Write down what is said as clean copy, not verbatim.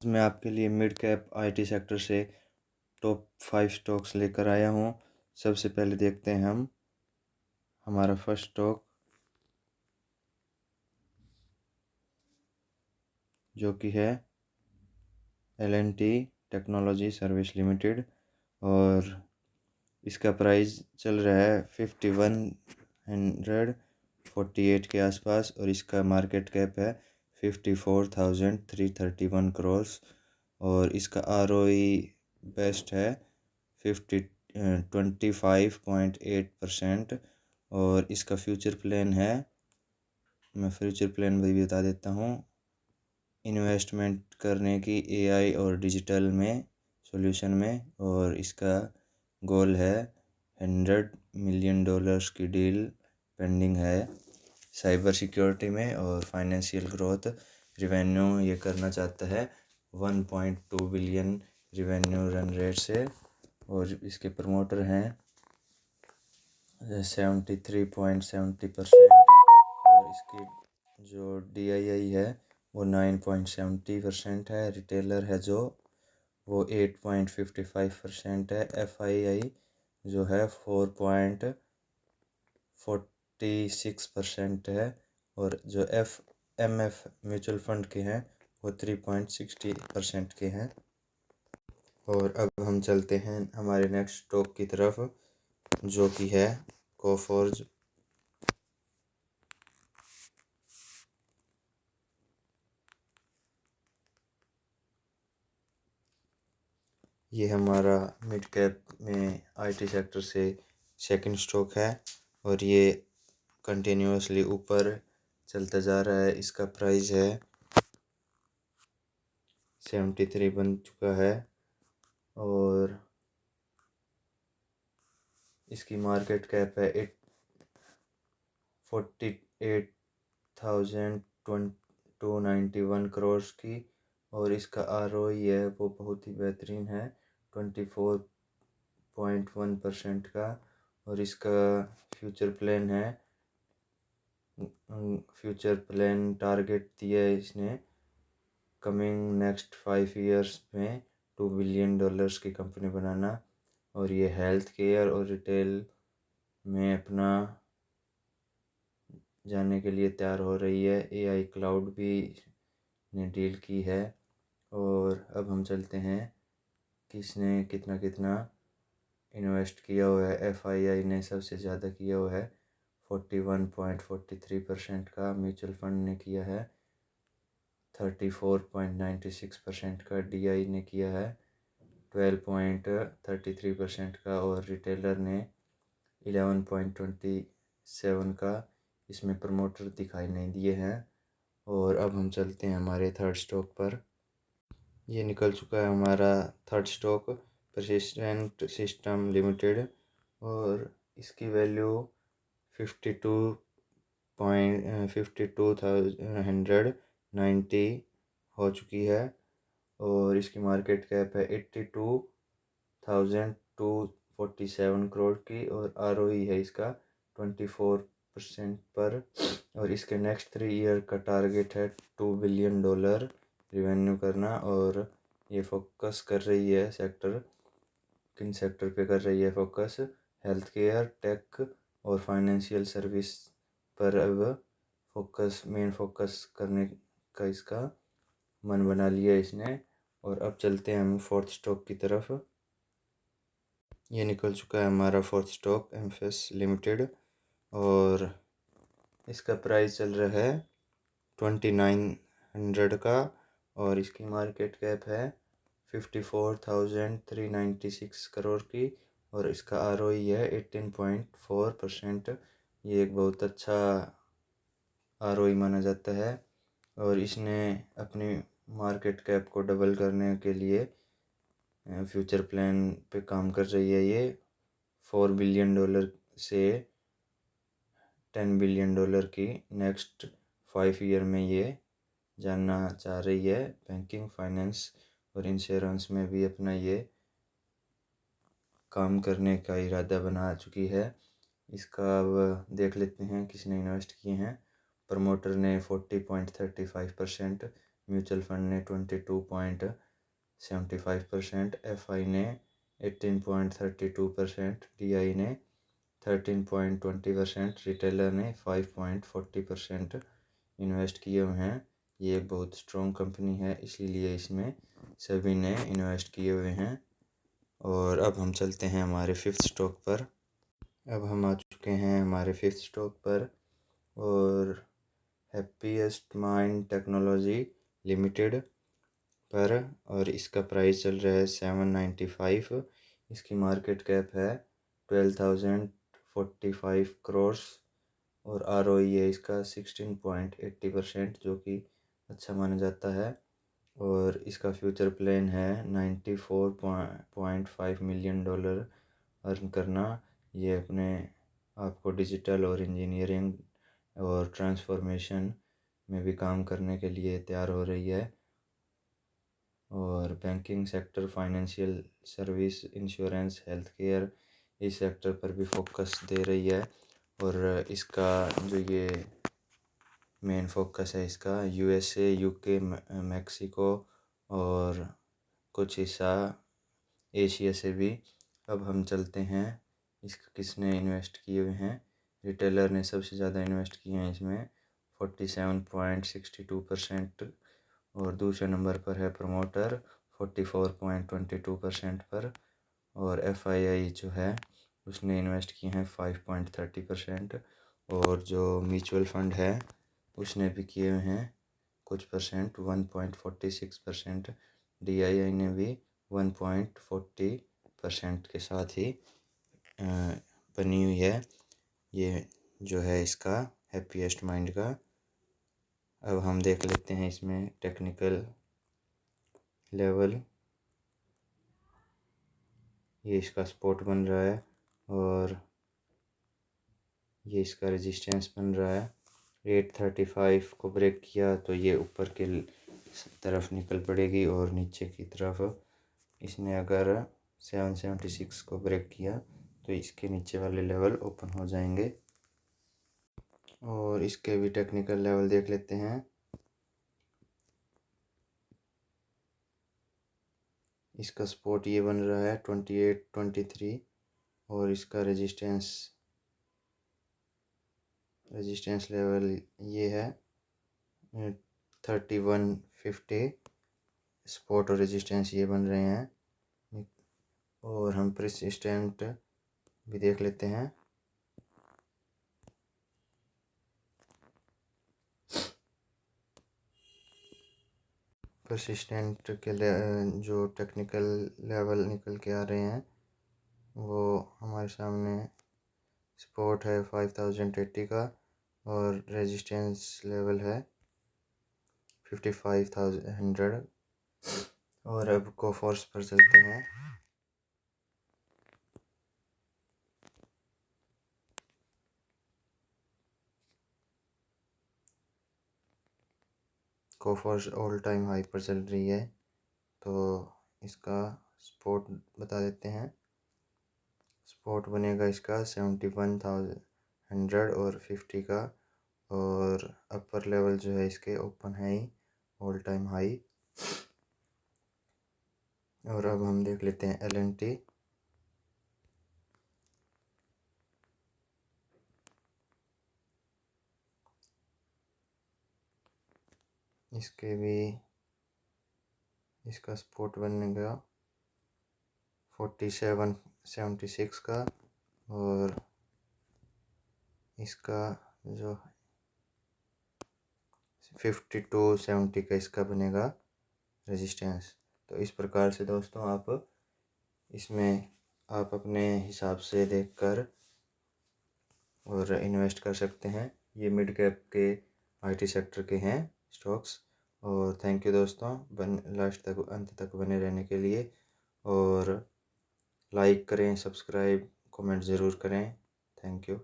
मैं आपके लिए मिड कैप आईटी सेक्टर से टॉप 5 स्टॉक्स लेकर आया हूँ। सबसे पहले देखते हैं हम हमारा फर्स्ट स्टॉक, जो कि है L&T टेक्नोलॉजी सर्विस लिमिटेड, और इसका प्राइस चल रहा है 5148 के आसपास, और इसका मार्केट कैप है 54,331 करोड़, और इसका ROE बेस्ट है 25.8%। और इसका फ्यूचर प्लान है, मैं फ्यूचर प्लान भी बता देता हूँ, इन्वेस्टमेंट करने की AI और डिजिटल में सॉल्यूशन में, और इसका गोल है $100 मिलियन की डील पेंडिंग है साइबर सिक्योरिटी में, और फाइनेंशियल ग्रोथ रिवेन्यू ये करना चाहता है 1.2 बिलियन रिवेन्यू रन रेट से, और इसके प्रमोटर हैं 73.70%, और इसकी जो DII है वो 9.70% है, रिटेलर है जो वो 8.55% है, FII जो है 4.46% है, और जो MF म्यूचुअल फंड के हैं वो 3.60% के हैं। और अब हम चलते हैं हमारे नेक्स्ट स्टॉक की तरफ, जो कि है कोफोर्ज। ये हमारा मिड कैप में IT सेक्टर से सेकंड स्टॉक है, और ये कंटिन्यूसली ऊपर चलता जा रहा है। इसका प्राइस है 73 बन चुका है, और इसकी मार्केट कैप है 48,291 करोड़ की, और इसका ROE है वो बहुत ही बेहतरीन है 24.1% का, और इसका फ्यूचर प्लान है, फ्यूचर प्लान टारगेट दिया है इसने कमिंग नेक्स्ट 5 ईयर्स में $2 बिलियन की कंपनी बनाना, और ये हेल्थ केयर और रिटेल में अपना जाने के लिए तैयार हो रही है। AI क्लाउड भी ने डील की है। और अब हम चलते हैं किसने कितना कितना इन्वेस्ट किया हुआ है। FII ने सबसे ज़्यादा किया हुआ है 41.43% का, म्यूचुअल फंड ने किया है 34.96% का, DI ने किया है 12.33% का, और रिटेलर ने 11.27 का। इसमें प्रमोटर दिखाई नहीं दिए हैं। और अब हम चलते हैं हमारे थर्ड स्टॉक पर। ये निकल चुका है हमारा third stock, persistent system limited, और इसकी वैल्यू 52,190 हो चुकी है, और इसकी मार्केट कैप है 82,247 करोड़ की, और ROE है इसका 24% पर, और इसके नेक्स्ट 3 ईयर का टारगेट है $2 बिलियन रिवेन्यू करना। और ये फोकस कर रही है किन सेक्टर पे कर रही है फोकस, हेल्थ केयर, टेक और फाइनेंशियल सर्विस पर अब मेन फोकस करने का इसका मन बना लिया इसने। और अब चलते हैं हम फोर्थ स्टॉक की तरफ। ये निकल चुका है हमारा फोर्थ स्टॉक, एम्फेस लिमिटेड, और इसका प्राइस चल रहा है 2900 का, और इसकी मार्केट कैप है 54,396 करोड़ की, और इसका ROE है 18.4%। ये एक बहुत अच्छा ROE माना जाता है, और इसने अपनी मार्केट कैप को डबल करने के लिए फ्यूचर प्लान पे काम कर रही है। ये $4 बिलियन से $10 बिलियन की नेक्स्ट 5 ईयर में ये जानना चाह रही है। बैंकिंग, फाइनेंस और इंश्योरेंस में भी अपना ये काम करने का इरादा बना चुकी है। इसका अब देख लेते हैं किसने इन्वेस्ट किए हैं। प्रमोटर ने 40.35%, म्यूचुअल फंड ने 22.75%, FI ने 18.32%, DI ने 13.20%, रिटेलर ने 5.40% इन्वेस्ट किए हुए हैं। ये एक बहुत स्ट्रॉन्ग कंपनी है, इसीलिए इसमें सभी ने इन्वेस्ट किए हुए हैं। और अब हम चलते हैं हमारे फिफ्थ स्टॉक पर। अब हम आ चुके हैं हमारे फिफ्थ स्टॉक पर, और हैप्पीएस्ट माइंड टेक्नोलॉजी लिमिटेड पर, और इसका प्राइस चल रहा है 795। इसकी मार्केट कैप है 12,045 करोड़ और ROE है इसका 16.80%, जो कि अच्छा माना जाता है। और इसका फ्यूचर प्लान है $94.5 मिलियन अर्न करना। ये अपने आप को डिजिटल और इंजीनियरिंग और ट्रांसफॉर्मेशन में भी काम करने के लिए तैयार हो रही है। और banking sector, financial service, insurance, health care, इस सेक्टर पर भी फोकस दे रही है। और इसका जो ये मेन फोकस है इसका USA, UK, मैक्सिको और कुछ हिस्सा एशिया से भी। अब हम चलते हैं इसका किसने इन्वेस्ट किए हुए हैं। रिटेलर ने सबसे ज़्यादा इन्वेस्ट किए हैं इसमें 47.62%, और दूसरे नंबर पर है प्रमोटर 44.22% पर, और FII जो है उसने इन्वेस्ट किए हैं 5.30%, और जो म्यूचुअल फंड है उसने भी किए हुए हैं कुछ परसेंट 1.46%, DII ने भी 1.40% के साथ ही बनी हुई है। ये जो है इसका हैप्पीएस्ट माइंड का। अब हम देख लेते हैं इसमें टेक्निकल लेवल। ये इसका सपोर्ट बन रहा है और ये इसका रेजिस्टेंस बन रहा है। 835 को ब्रेक किया तो ये ऊपर के तरफ निकल पड़ेगी, और नीचे की तरफ इसने अगर 776 को ब्रेक किया तो इसके नीचे वाले लेवल ओपन हो जाएंगे। और इसके भी टेक्निकल लेवल देख लेते हैं। इसका सपोर्ट ये बन रहा है 2823, और इसका रेजिस्टेंस लेवल ये है 3150। सपोर्ट और रेजिस्टेंस ये बन रहे हैं। और हम परसिस्टेंट भी देख लेते हैं। परसिस्टेंट के जो टेक्निकल लेवल निकल के आ रहे हैं वो हमारे सामने सपोर्ट है 5080 का, और रेजिस्टेंस लेवल है 55,100। और अब कोफोर्स पर चलते हैं। कोफोर्स ऑल टाइम हाई पर चल रही है, तो इसका सपोर्ट बता देते हैं। सपोर्ट बनेगा इसका 71,100 और 50 का, और अपर लेवल जो है इसके ओपन है ही ऑल टाइम हाई। और अब हम देख लेते हैं LNT। इसके भी इसका सपोर्ट बनेगा 4776 का, और इसका जो 5270 का इसका बनेगा रेजिस्टेंस। तो इस प्रकार से दोस्तों इसमें आप अपने हिसाब से देखकर और इन्वेस्ट कर सकते हैं। ये मिड कैप के IT सेक्टर के हैं स्टॉक्स। और थैंक यू दोस्तों, लास्ट तक अंत तक बने रहने के लिए। और लाइक करें, सब्सक्राइब, कमेंट ज़रूर करें। Thank you.